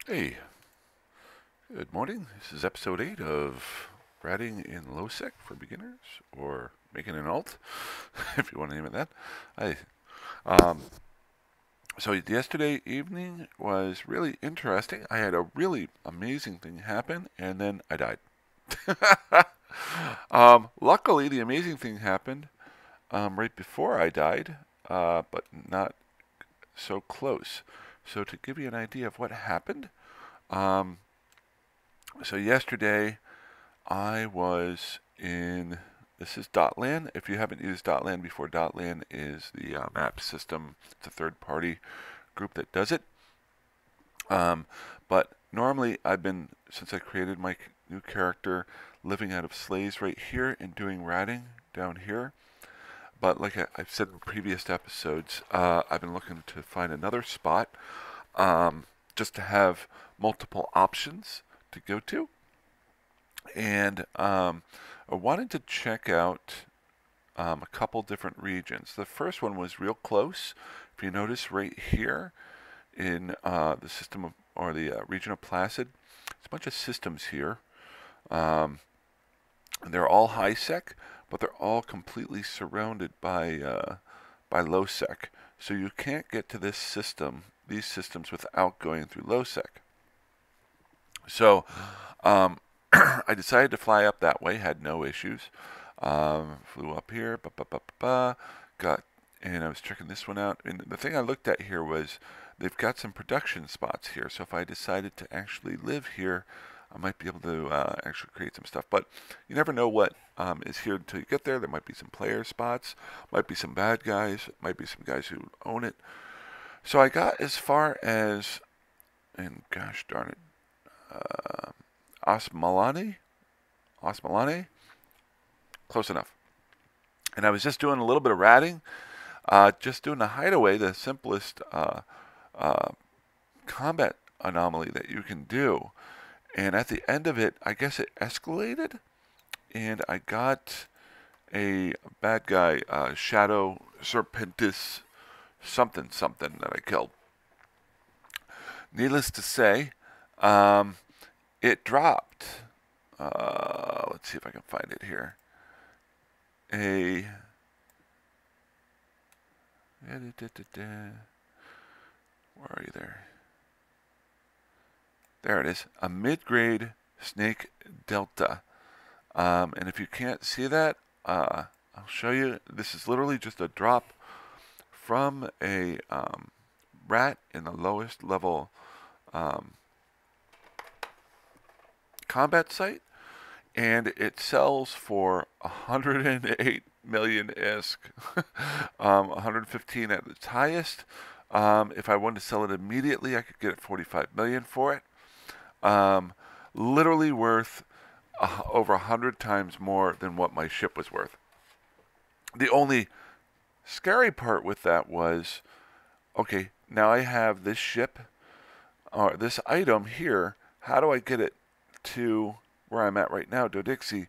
Hey, good morning. This is episode 8 of Ratting in Lowsec for beginners, or making an alt, if you want to name it that. Hi. Um, so yesterday evening was really interesting. I had a really amazing thing happen, and then I died. Luckily, the amazing thing happened right before I died, but not so close. So to give you an idea of what happened, um, so yesterday I was in, this is DOTLAN. If you haven't used DOTLAN before, DOTLAN is the map system. It's a third party group that does it. But normally I've been, since I created my new character, living out of sleighs right here and doing ratting down here. But like I've said in previous episodes, I've been looking to find another spot just to have multiple options to go to. And I wanted to check out a couple different regions. The first one was real close. If you notice right here in the system of, or the region of Placid, there's a bunch of systems here. They're all high sec, but they're all completely surrounded by low sec. So you can't get to this system, these systems, without going through low sec. So um, I decided to fly up that way, had no issues. Flew up here, got, and I was checking this one out. And the thing I looked at here was they've got some production spots here. So if I decided to actually live here, I might be able to actually create some stuff. But you never know what is here until you get there. There might be some player spots, might be some bad guys, might be some guys who own it. So I got as far as, and gosh darn it, Osmalani? Osmalani? Close enough. And I was just doing a little bit of ratting, just doing a hideaway, the simplest combat anomaly that you can do. And at the end of it, I guess it escalated, and I got a bad guy, Shadow Serpentis something something that I killed. Needless to say, it dropped. Let's see if I can find it here. Where are you there? There it is. A mid-grade snake delta. And if you can't see that, I'll show you. This is literally just a drop from a rat in the lowest level combat site, and it sells for 108 million ISK, 115 at its highest. If I wanted to sell it immediately, I could get it 45 million for it. Literally worth over 100 times more than what my ship was worth. The only scary part with that was, okay, now I have this ship, or this item here. How do I get it to where I'm at right now, Dodixie,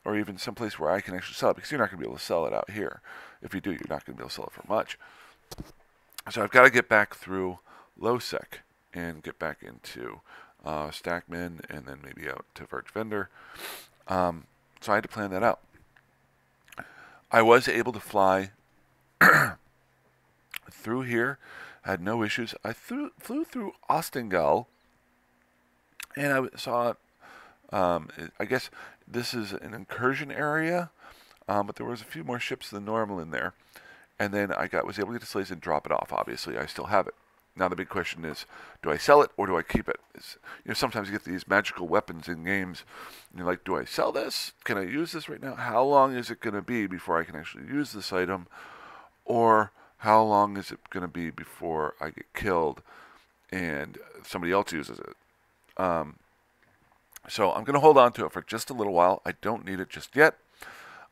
or even someplace where I can actually sell it? Because you're not going to be able to sell it out here. If you do, you're not going to be able to sell it for much. So I've got to get back through Lowsec and get back into Stackman, and then maybe out to Verge Vendor. So I had to plan that out. I was able to fly through here, had no issues. I flew through Gull, and I saw, I guess this is an incursion area, but there was a few more ships than normal in there. And then I was able to get the sleighs and drop it off. Obviously, I still have it. Now the big question is, do I sell it or do I keep it? Sometimes you get these magical weapons in games, and you're like, do I sell this? Can I use this right now? How long is it going to be before I can actually use this item? Or how long is it going to be before I get killed and somebody else uses it? So I'm going to hold on to it for just a little while. I don't need it just yet.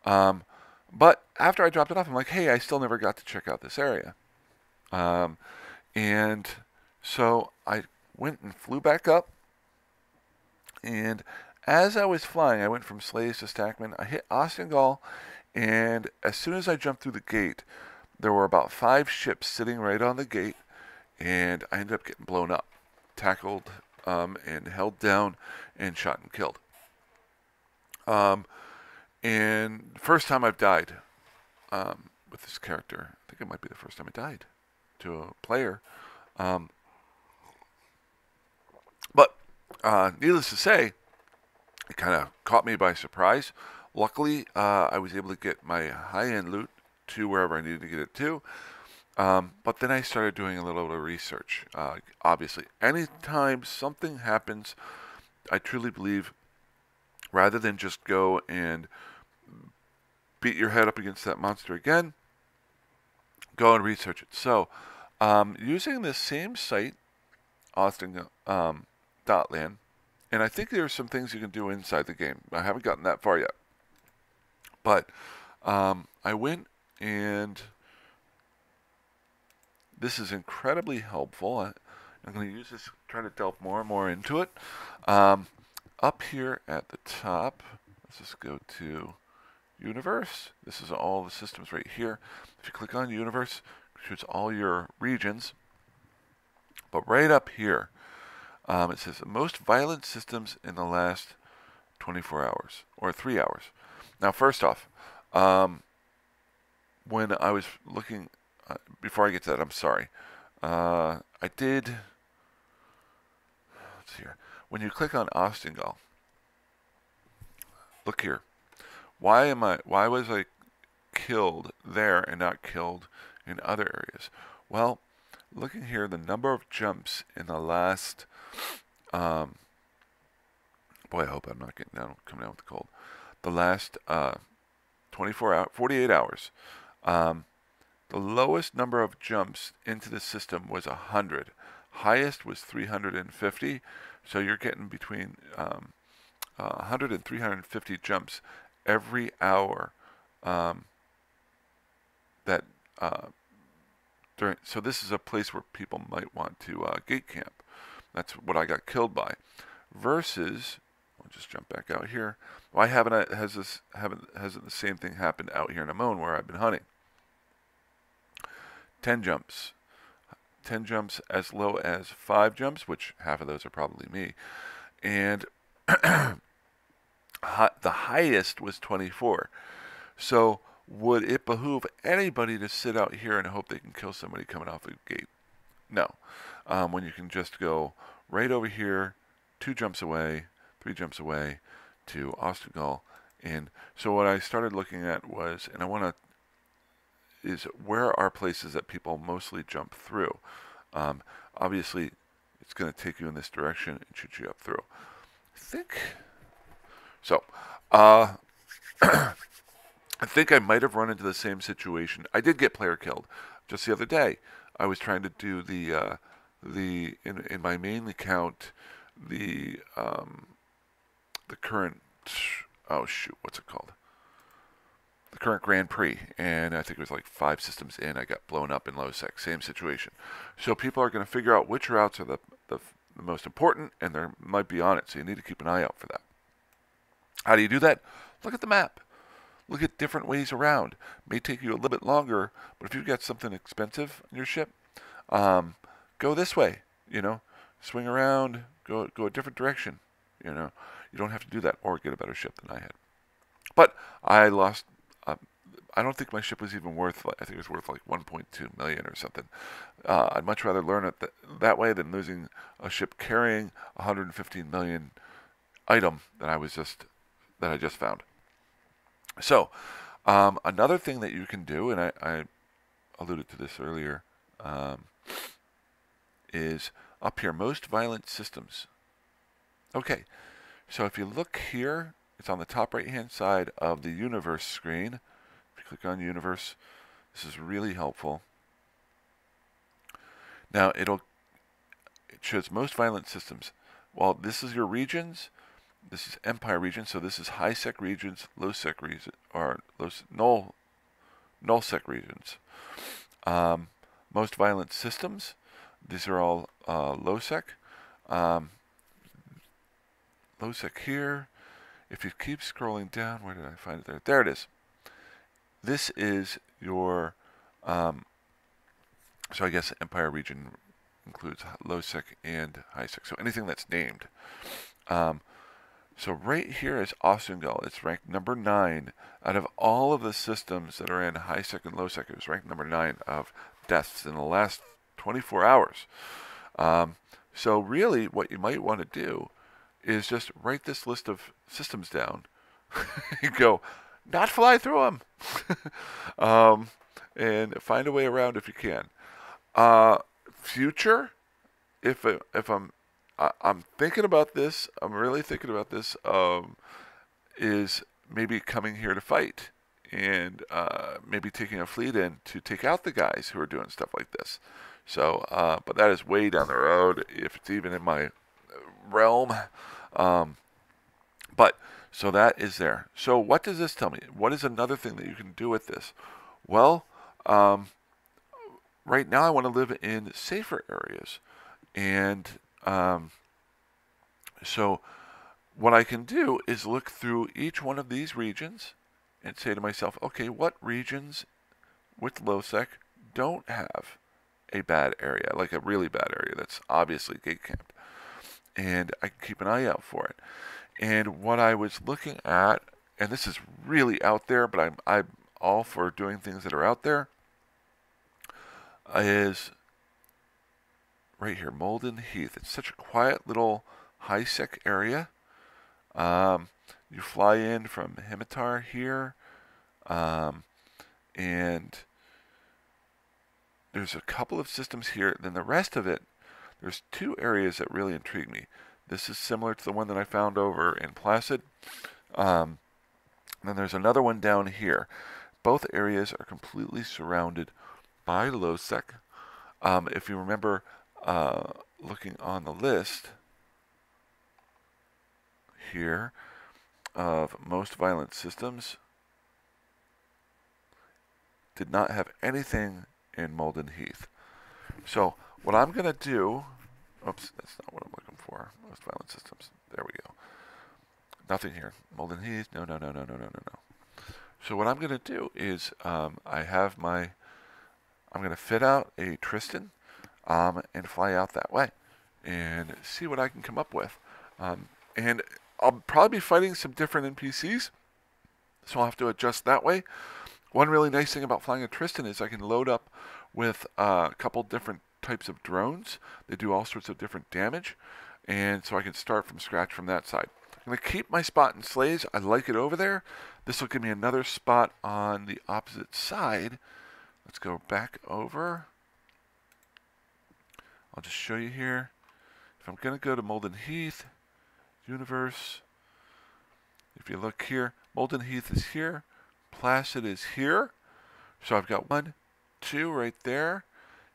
But after I dropped it off, I'm like, hey, I still never got to check out this area. And so I went and flew back up. And as I was flying, I went from Sleighs to Stackman. I hit Gull, and as soon as I jumped through the gate, there were about 5 ships sitting right on the gate, and I ended up getting blown up. Tackled and held down and shot and killed. And first time I've died with this character. I think it might be the first time I died to a player. But needless to say, it kind of caught me by surprise. Luckily, I was able to get my high-end loot to wherever I needed to get it to. But then I started doing a little bit of research. Obviously, anytime something happens, I truly believe, rather than just go and beat your head up against that monster again, go and research it. So, using this same site, DOTLAN, and I think there are some things you can do inside the game. I haven't gotten that far yet. But I went, and this is incredibly helpful. I'm going to use this, try to delve more and more into it. Up here at the top, let's just go to Universe. This is all the systems right here. If you click on Universe, it shows all your regions. But right up here, it says the most violent systems in the last 24 hours, or 3 hours. Now, first off, when I was looking, before I get to that, I'm sorry. I did, let's see here. When you click on Gull, look here. Why was I killed there and not killed in other areas? Well, looking here, the number of jumps in the last, boy, I hope I'm not coming down with the cold. The last 48 hours, the lowest number of jumps into the system was 100. Highest was 350. So you're getting between 100 and 350 jumps every hour. So this is a place where people might want to gate camp. That's what I got killed by. Versus, I'll just jump back out here. Why hasn't the same thing happened out here in Amon where I've been hunting? 10 jumps. 10 jumps as low as 5 jumps, which half of those are probably me. And the highest was 24. So would it behoove anybody to sit out here and hope they can kill somebody coming off the gate? No. When you can just go right over here, 2 jumps away, 3 jumps away to Gull. And so what I started looking at was, and I want to, is where are places that people mostly jump through. Obviously, it's going to take you in this direction and shoot you up through. I think so. I think I might have run into the same situation. I did get player killed just the other day. I was trying to do in my main account the current, oh shoot, what's it called? The current Grand Prix, and I think it was like 5 systems in, I got blown up in low sec. Same situation. So people are going to figure out which routes are the most important, and they might be on it. So you need to keep an eye out for that. How do you do that? Look at the map. Look at different ways around. It may take you a little bit longer, but if you've got something expensive in your ship, go this way. You know, swing around, go a different direction. You know, you don't have to do that or get a better ship than I had. But I lost. I don't think my ship was even worth, I think it was worth like 1.2 million or something. I'd much rather learn it that way than losing a ship carrying 115 million item that I just found. So, another thing that you can do, and I alluded to this earlier, is up here, most violent systems. Okay, so if you look here, it's on the top right-hand side of the Universe screen. Click on Universe. This is really helpful. Now it shows most violent systems. Well, this is your regions. This is Empire region, so this is high sec regions, low sec regions, or null sec regions. Most violent systems. These are all low sec. Low sec here. If you keep scrolling down, where did I find it there? There it is. This is your, so I guess Empire region includes low sec and high sec. So anything that's named. So right here is Austin Gull. It's ranked number 9 out of all of the systems that are in high sec and low sec. It was ranked number 9 of deaths in the last 24 hours. So really, what you might want to do is just write this list of systems down. You go, not fly through them, and find a way around if you can. Future, if I'm thinking about this, I'm really thinking about this, is maybe coming here to fight and maybe taking a fleet in to take out the guys who are doing stuff like this. So, but that is way down the road, if it's even in my realm. But, so that is there. So what does this tell me? What is another thing that you can do with this? Well, right now I want to live in safer areas. And so what I can do is look through each one of these regions and say to myself, okay, what regions with low sec don't have a bad area, like a really bad area that's obviously gate camped, and I can keep an eye out for it. And what I was looking at, and this is really out there, but I'm all for doing things that are out there, is right here, Molden Heath. It's such a quiet little high sec area. You fly in from Himitar here, and there's a couple of systems here. Then the rest of it, there's 2 areas that really intrigue me. This is similar to the one that I found over in Placid. Then there's another one down here. Both areas are completely surrounded by low sec. If you remember looking on the list here of most violent systems, did not have anything in Molden Heath. So what I'm going to do, oops, that's not what I'm looking for. Most violent systems. There we go. Nothing here. Molden Heath. No. So what I'm going to do is I'm going to fit out a Tristan and fly out that way and see what I can come up with. And I'll probably be fighting some different NPCs, so I'll have to adjust that way. One really nice thing about flying a Tristan is I can load up with a couple different types of drones. They do all sorts of different damage, and so I can start from scratch from that side. I'm going to keep my spot in Slays. I like it over there. This will give me another spot on the opposite side. Let's go back over. I'll just show you here. If I'm going to go to Molden Heath, Universe, if you look here, Molden Heath is here. Placid is here. So I've got 1, 2 right there.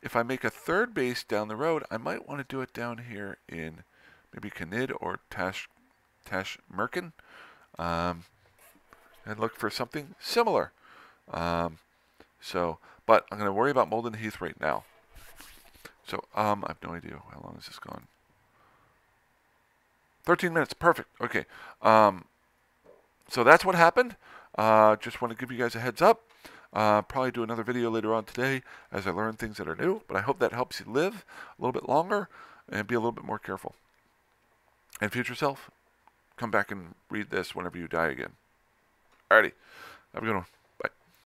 If I make a third base down the road, I might want to do it down here in maybe Kanid or Tash Merkin, and look for something similar. But I'm going to worry about Molden Heath right now. So I have no idea how long has this gone. 13 minutes, perfect. Okay. So that's what happened. Just want to give you guys a heads up. Probably do another video later on today as I learn things that are new, but I hope that helps you live a little bit longer and be a little bit more careful. And future self, come back and read this whenever you die again. Alrighty, have a good one.